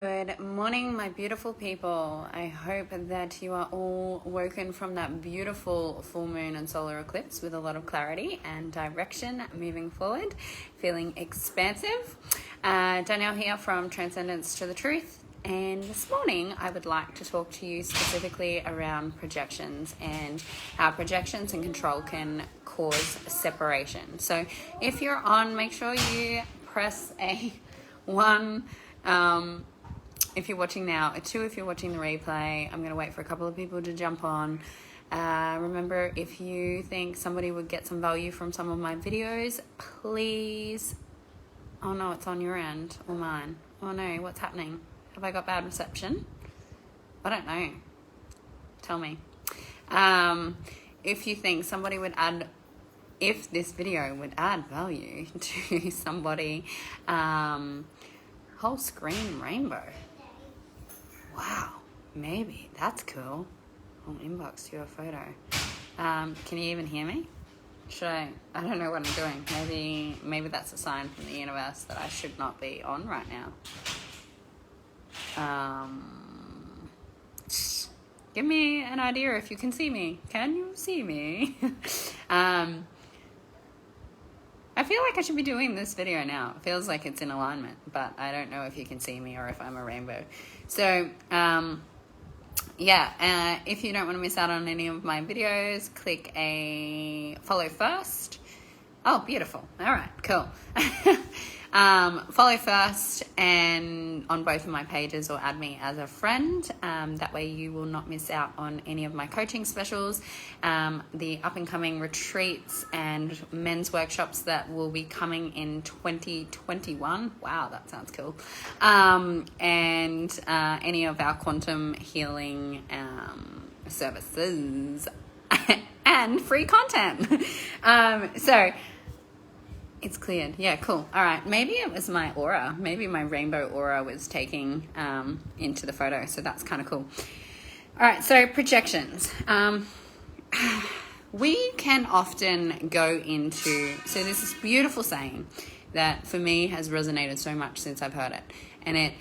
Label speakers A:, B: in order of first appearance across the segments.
A: Good morning, my beautiful people. I hope that you are all woken from that beautiful full moon and solar eclipse with a lot of clarity and direction moving forward, feeling expansive. Danyelle here from Transcendence to the Truth. And this morning, I would like to talk to you specifically around projections and how projections and control can cause separation. So if you're on, make sure you press a 1. If you're watching now, a 2 if you're watching the replay. I'm going to wait for a couple of people to jump on. Remember, if you think somebody would get some value from some of my videos, please... Oh no, it's on your end or mine. Oh no, what's happening? Have I got bad reception? I don't know. Tell me. If you think somebody would add... If this video would add value to somebody... whole screen rainbow. Wow, maybe that's cool. I'll inbox you a photo. Can you even hear me? Should I don't know what I'm doing. Maybe that's a sign from the universe that I should not be on right now. Give me an idea if you can see me. Can you see me? I feel like I should be doing this video now. It feels like it's in alignment, but I don't know if you can see me or if I'm a rainbow. So, if you don't want to miss out on any of my videos, click a follow first. Oh, beautiful. All right, cool. Follow first and on both of my pages, or add me as a friend. That way you will not miss out on any of my coaching specials, the up and coming retreats and men's workshops that will be coming in 2021. Wow, that sounds cool. And any of our quantum healing services and free content. So it's cleared. Yeah, cool. All right. Maybe it was my aura. Maybe my rainbow aura was taking into the photo. So that's kind of cool. All right. So projections. We can often go into... So there's this beautiful saying that for me has resonated so much since I've heard it. And it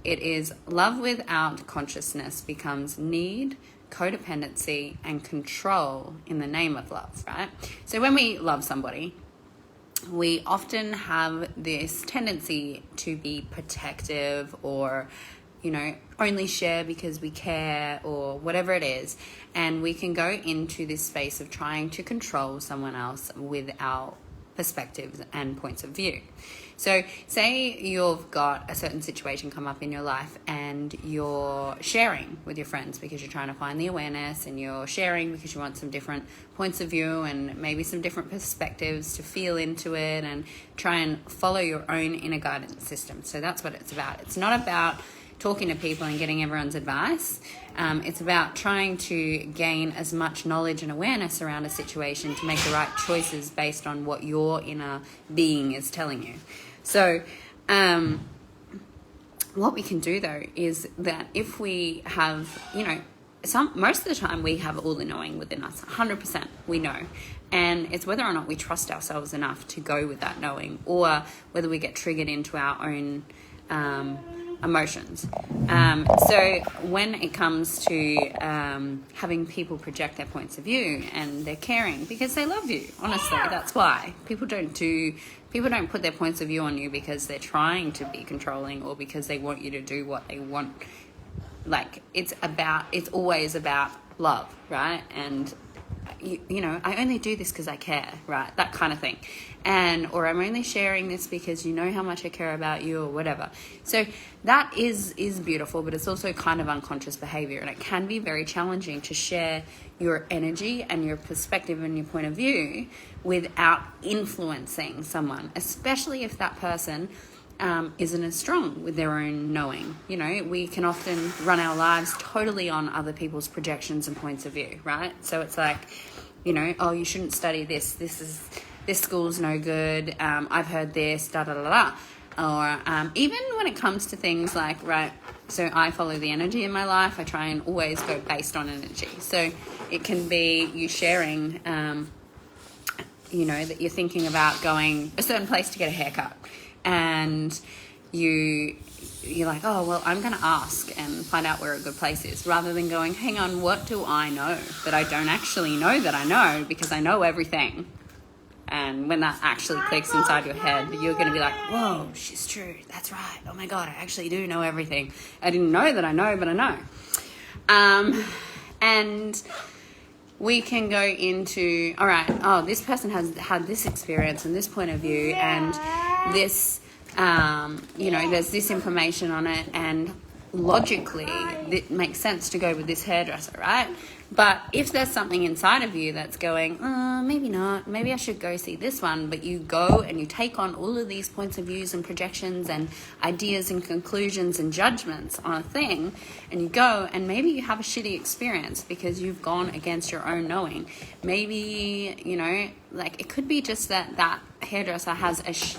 A: is, love without consciousness becomes need, codependency, and control in the name of love, right? So when we love somebody, we often have this tendency to be protective or, only share because we care or whatever it is. And we can go into this space of trying to control someone else with our perspectives and points of view. So say you've got a certain situation come up in your life and you're sharing with your friends because you're trying to find the awareness, and you're sharing because you want some different points of view and maybe some different perspectives to feel into it and try and follow your own inner guidance system. So that's what it's about. It's not about talking to people and getting everyone's advice. It's about trying to gain as much knowledge and awareness around a situation to make the right choices based on what your inner being is telling you. So what we can do though is that if we have, most of the time we have all the knowing within us, 100% we know. And it's whether or not we trust ourselves enough to go with that knowing, or whether we get triggered into our own emotions. So when it comes to having people project their points of view, and they're caring because they love you, honestly, that's why. People don't put their points of view on you because they're trying to be controlling or because they want you to do what they want. Like, it's always about love, right? And I only do this because I care, right? That kind of thing. Or I'm only sharing this because you know how much I care about you, or whatever. So that is beautiful, but it's also kind of unconscious behavior, and it can be very challenging to share your energy and your perspective and your point of view without influencing someone, especially if that person isn't as strong with their own knowing. We can often run our lives totally on other people's projections and points of view, right? So it's like, oh, you shouldn't study this. This school's no good. I've heard this, da da da da. Or even when it comes to things like, right, so I follow the energy in my life. I try and always go based on energy. So it can be you sharing, that you're thinking about going a certain place to get a haircut, and you you're like, oh, well, I'm going to ask and find out where a good place is, rather than going, hang on, what do I know that I don't actually know that I know, because I know everything. And when that actually clicks inside your head, you're going to be like, whoa, she's true. That's right. Oh my God, I actually do know everything. I didn't know that I know, but I know. And we can go into, all right, oh, this person has had this experience and this point of view, and this, there's this information on it, and logically it makes sense to go with this hairdresser, right? But if there's something inside of you that's going, maybe not, maybe I should go see this one, but you go and you take on all of these points of views and projections and ideas and conclusions and judgments on a thing, and you go and maybe you have a shitty experience because you've gone against your own knowing. Maybe, it could be just that hairdresser has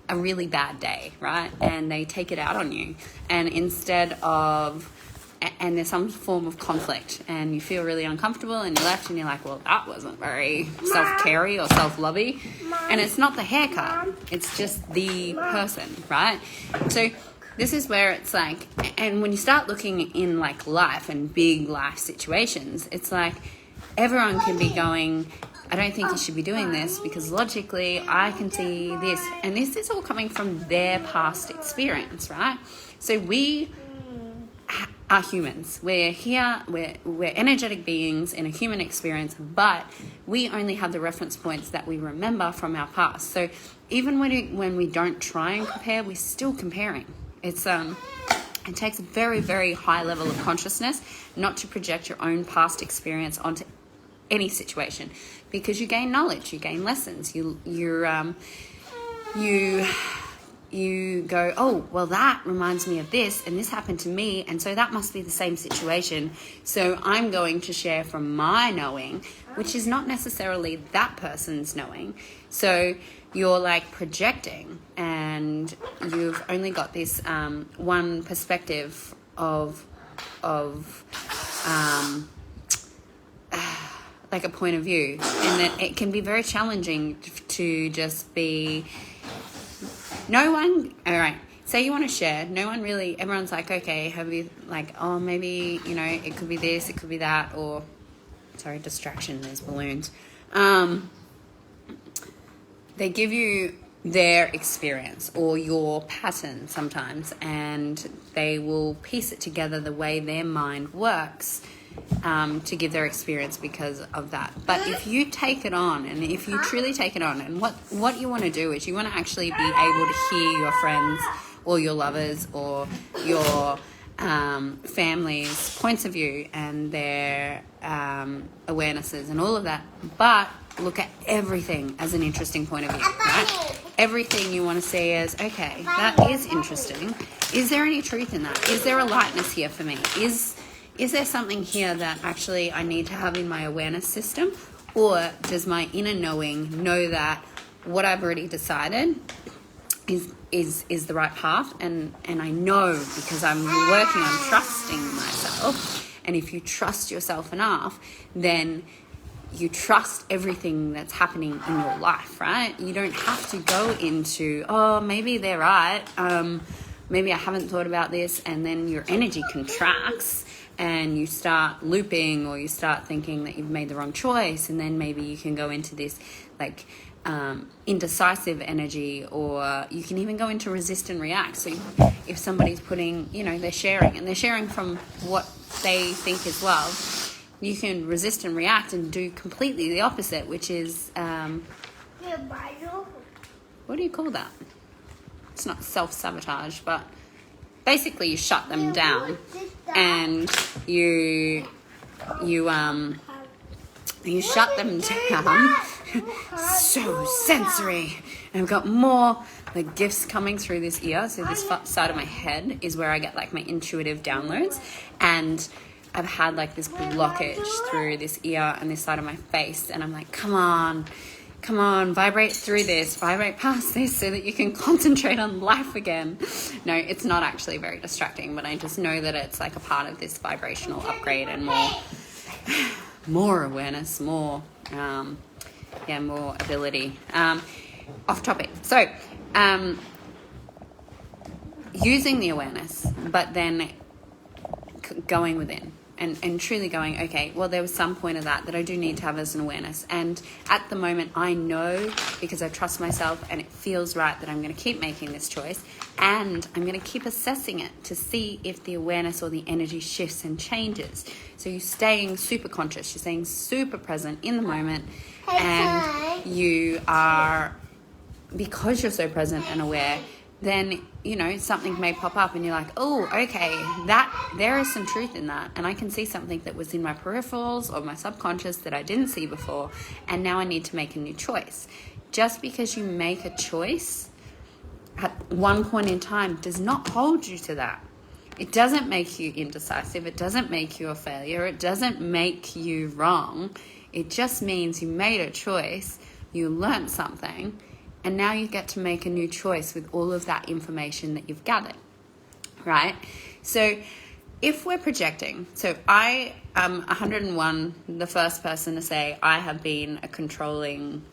A: a really bad day, right? And they take it out on you. And instead of... and there's some form of conflict and you feel really uncomfortable and you're left and you're like, well, that wasn't very self-carey or self-lovey. And it's not the haircut, it's just the person, right? So this is where it's like, and when you start looking in like life and big life situations, it's like everyone can be going, I don't think you should be doing this because logically I can see this. And this is all coming from their past experience, right? So we are humans. We're here, we're energetic beings in a human experience, but we only have the reference points that we remember from our past. So even when we don't try and compare, we're still comparing. It takes a very, very high level of consciousness not to project your own past experience onto any situation, because you gain knowledge, you gain lessons, you go, oh, well, that reminds me of this, and this happened to me, and so that must be the same situation. So I'm going to share from my knowing, which is not necessarily that person's knowing. So you're like projecting, and you've only got this one perspective of like a point of view, and that it can be very challenging to just be... No one, all right, say you want to share, no one really, everyone's like, okay, have you, like, oh, maybe, it could be this, it could be that, or, sorry, distraction, there's balloons. They give you their experience or your pattern sometimes, and they will piece it together the way their mind works to give their experience because of that. But if you take it on, and if you truly take it on, and what you want to do is you want to actually be able to hear your friends or your lovers or your family's points of view and their awarenesses and all of that, but look at everything as an interesting point of view, right? Everything you want to see as, okay, that is interesting. Is there any truth in that? Is there a lightness here for me? Is there something here that actually I need to have in my awareness system? Or does my inner knowing know that what I've already decided is the right path? And I know because I'm working on trusting myself. And if you trust yourself enough, then you trust everything that's happening in your life, right? You don't have to go into, oh, maybe they're right. Maybe I haven't thought about this. And then your energy contracts and you start looping, or you start thinking that you've made the wrong choice, and then maybe you can go into this like indecisive energy, or you can even go into resist and react. So if somebody's putting, they're sharing from what they think is love, you can resist and react and do completely the opposite, which is what do you call that? It's not self-sabotage, but basically you shut them down, and you shut them down. So sensory. And I've got more like gifts coming through this ear. So this side of my head is where I get like my intuitive downloads, and I've had like this blockage through this ear and this side of my face, and I'm like, come on, vibrate through this, vibrate past this so that you can concentrate on life again. No, it's not actually very distracting, but I just know that it's like a part of this vibrational upgrade and more awareness, more ability. Off topic. So, using the awareness, but then going within and truly going, okay, well, there was some point of that I do need to have as an awareness. And at the moment, I know, because I trust myself and it feels right, that I'm going to keep making this choice, and I'm going to keep assessing it to see if the awareness or the energy shifts and changes. So you're staying super conscious, you're staying super present in the moment, and you are, because you're so present and aware, then, you know, something may pop up and you're like, oh, okay, that there is some truth in that. And I can see something that was in my peripherals or my subconscious that I didn't see before. And now I need to make a new choice. Just because you make a choice at one point in time does not hold you to that. It doesn't make you indecisive. It doesn't make you a failure. It doesn't make you wrong. It just means you made a choice, you learned something, and now you get to make a new choice with all of that information that you've gathered, right? So if we're projecting, so I am 101, the first person to say I have been a controlling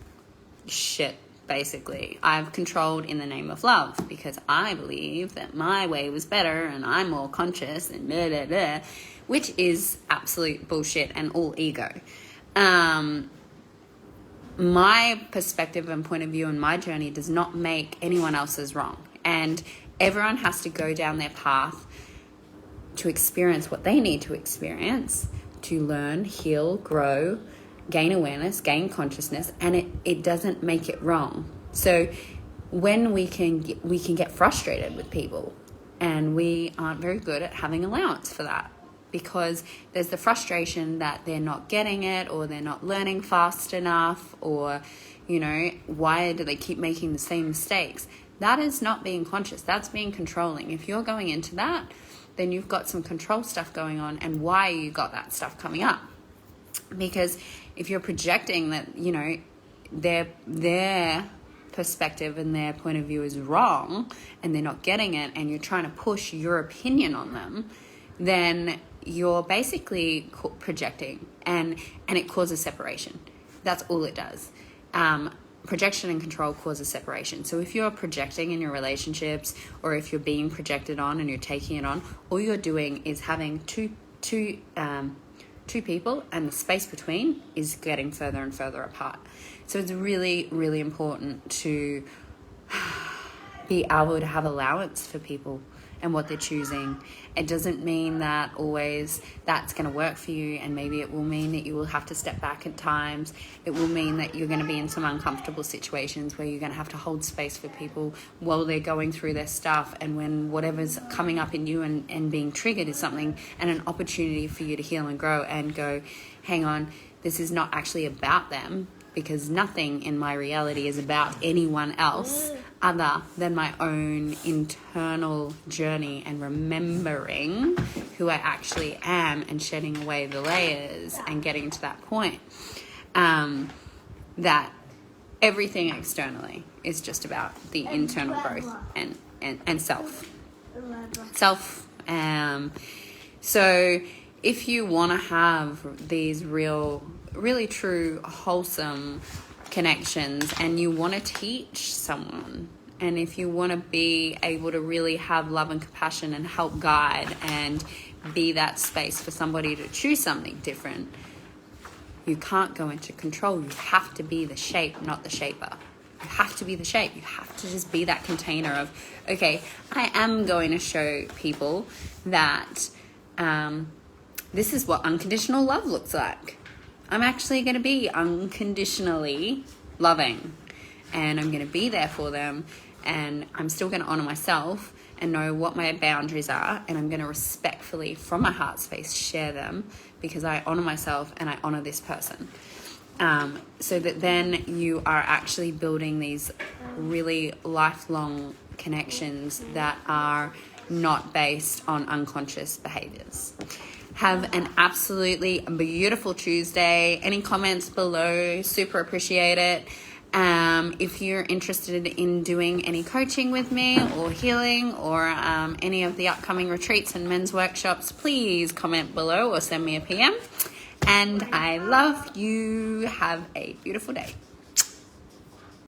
A: shit, basically. I've controlled in the name of love because I believe that my way was better and I'm more conscious and blah, blah, blah, which is absolute bullshit and all ego. My perspective and point of view and my journey does not make anyone else's wrong. And everyone has to go down their path to experience what they need to experience, to learn, heal, grow, gain awareness, gain consciousness, and it doesn't make it wrong. So when we can get frustrated with people, and we aren't very good at having allowance for that, because there's the frustration that they're not getting it, or they're not learning fast enough, or, you know, why do they keep making the same mistakes? That is not being conscious. That's being controlling. If you're going into that, then you've got some control stuff going on, and why you got that stuff coming up. Because if you're projecting that, you know, their perspective and their point of view is wrong, and they're not getting it, and you're trying to push your opinion on them, then you're basically projecting, and it causes separation. That's all it does. Projection and control causes separation. So if you're projecting in your relationships, or if you're being projected on and you're taking it on, all you're doing is having two people, and the space between is getting further and further apart. So it's really, really important to be able to have allowance for people and what they're choosing. It doesn't mean that always that's going to work for you, and maybe it will mean that you will have to step back at times. It will mean that you're going to be in some uncomfortable situations where you're going to have to hold space for people while they're going through their stuff, and when whatever's coming up in you and being triggered is something and an opportunity for you to heal and grow and go, hang on, this is not actually about them, because nothing in my reality is about anyone else other than my own internal journey and remembering who I actually am, and shedding away the layers and getting to that point that everything externally is just about the internal growth and self. So if you want to have these really true, wholesome connections, and you want to teach someone, and if you want to be able to really have love and compassion and help guide and be that space for somebody to choose something different, you can't go into control. You have to be the shape, not the shaper. You have to be the shape. You have to just be that container of, okay, I am going to show people that this is what unconditional love looks like. I'm actually going to be unconditionally loving, and I'm going to be there for them, and I'm still going to honor myself and know what my boundaries are, and I'm going to respectfully, from my heart space, share them, because I honor myself and I honor this person. So that then you are actually building these really lifelong connections that are not based on unconscious behaviors. Have an absolutely beautiful Tuesday. Any comments below? Super appreciate it. If you're interested in doing any coaching with me or healing, or any of the upcoming retreats and men's workshops, please comment below or send me a PM. And I love you. Have a beautiful day.